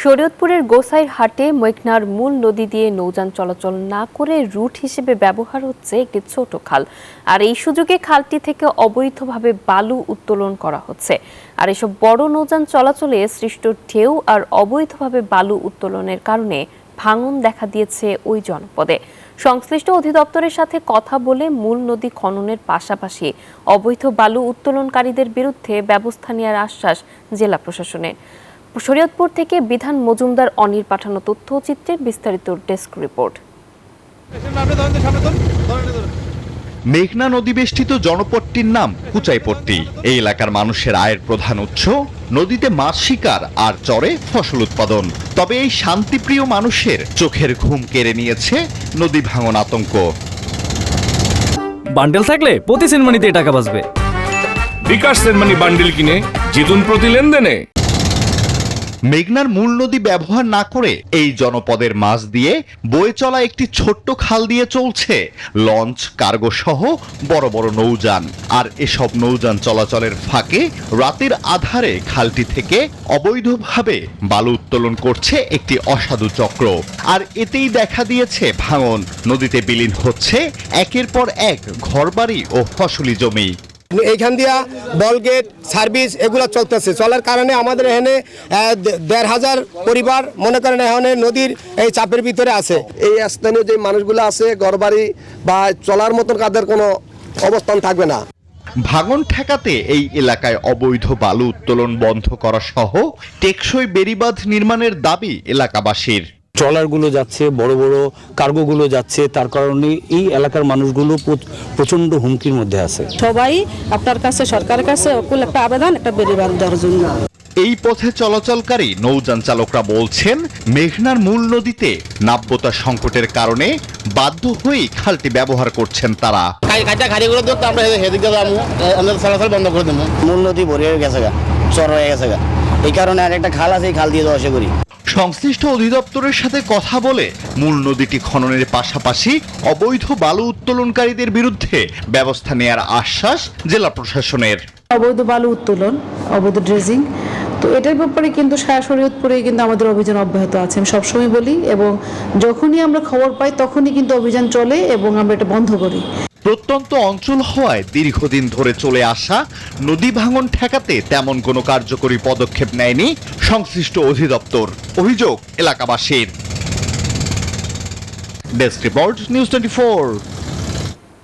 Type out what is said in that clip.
শরীয়তপুরের গোসাইর হাটে মেঘনার মূল নদী দিয়ে নৌযান চলাচল না করে রুট হিসেবে ব্যবহার হচ্ছে একটি ছোট খাল। আর এই সুযোগে খালটি থেকে অবৈধভাবে বালু উত্তোলন করা হচ্ছে। আর এসব বড় নৌযান চলাচলে সৃষ্ট ঢেউ আর অবৈধভাবে বালু উত্তোলনের কারণে ভাঙন দেখা দিয়েছে ওই জনপদে। সংশ্লিষ্ট অধিদপ্তরের সাথে কথা বলে মূল নদী খননের পাশাপাশি অবৈধ বালু উত্তোলনকারীদের বিরুদ্ধে ব্যবস্থা নেওয়ার আশ্বাস জেলা প্রশাসনের। শরীয়তপুর থেকে বিধান মজুমদার অনির পাঠানো তথ্যচিত্রের বিস্তারিত ডেস্ক রিপোর্ট। মেঘনা নদী বেষ্টিত জনপদটির নাম কুচাইপট্টি। এই এলাকার মানুষের আয়ের প্রধান উৎস নদীতে মাছ শিকার আর চরে ফসল উৎপাদন। তবে এই শান্তিপ্রিয় মানুষের চোখের ঘুম কেড়ে নিয়েছে নদী ভাঙন আতঙ্ক। বান্ডেল থাকলে প্রতি সেনমানিতে টাকা বাঁচবে। বিকাশ সেনমানি বান্ডেল কিনে জিতুন প্রতি লেনদেনে। মেঘনার মূল নদী ব্যবহার না করে এই জনপদের মাছ দিয়ে বয়ে চলা একটি ছোট্ট খাল দিয়ে চলছে লঞ্চ, কার্গো সহ বড় বড় নৌযান। আর এসব নৌযান চলাচলের ফাঁকে রাতের আধারে খালটি থেকে অবৈধভাবে বালু উত্তোলন করছে একটি অসাধু চক্র। আর এতেই দেখা দিয়েছে ভাঙন। নদীতে বিলীন হচ্ছে একের পর এক ঘরবাড়ি ও ফসলি জমি। এইখান দিয়া বলগেট সার্ভিস এগুলো চলতেছে, চলার কারণে আমাদের এখানে ১,৫০০ পরিবার মনে করেন এখানে নদীর এই চাপের ভিতরে আছে। এই স্থানীয় যে মানুষগুলো আছে ঘরবাড়ি বা চলার মতন কাদের কোনো অবস্থান থাকবে না। ভাঙন ঠেকাতে এই এলাকায় অবৈধ বালু উত্তোলন বন্ধ করা সহ টেকসই বেড়িবাঁধ নির্মাণের দাবি এলাকাবাসীর। ট্রলারগুলো যাচ্ছে, বড় বড় কার্গোগুলো যাচ্ছে, তার কারণে এই এলাকার মানুষগুলো প্রচন্ড হুমকির মধ্যে আছে। সবাই আপনার কাছে, সরকারের কাছে অকুল একটা আবেদন, একটা বেড়িবাঁধ দেওয়ার জন্য। এই পথে চলাচলকারী নৌযান চালকরা বলছেন মেঘনার মূল নদীতে নাব্যতা সংকটের কারণে বাধ্য হয়েই খালটি ব্যবহার করছেন তারা। মূল নদী ভরে গেছে, চর হয়ে গেছে, এই কারণে আর একটা খাল আছে, এই খাল দিয়ে যাওয়া করি। সংশ্লিষ্ট অধিদপ্তরের সাথে কথা বলে মূল নদীটি খননের পাশাপাশি অবৈধ বালু উত্তোলনকারীদের বিরুদ্ধে ব্যবস্থা নেওয়ার আশ্বাস জেলা প্রশাসনের। অবৈধ বালু উত্তোলন, অবৈধ ড্রেজিং, তো এটার ব্যাপারে কিন্তু সারা শরীয়তপুরে কিন্তু আমাদের অভিযান অব্যাহত আছে। আমি সবসময় বলি এবং যখনই আমরা খবর পাই তখনই কিন্তু অভিযান চলে এবং আমরা এটা বন্ধ করি। প্রত্যন্ত অঞ্চল হওয়ায় দীর্ঘদিন ধরে চলে আসা নদী ভাঙন ঠেকাতে তেমন কোনো কার্যকরী পদক্ষেপ নেয়নি সংশ্লিষ্ট অধিদপ্তর, অভিযোগ এলাকাবাসীর। Desk report, news 24।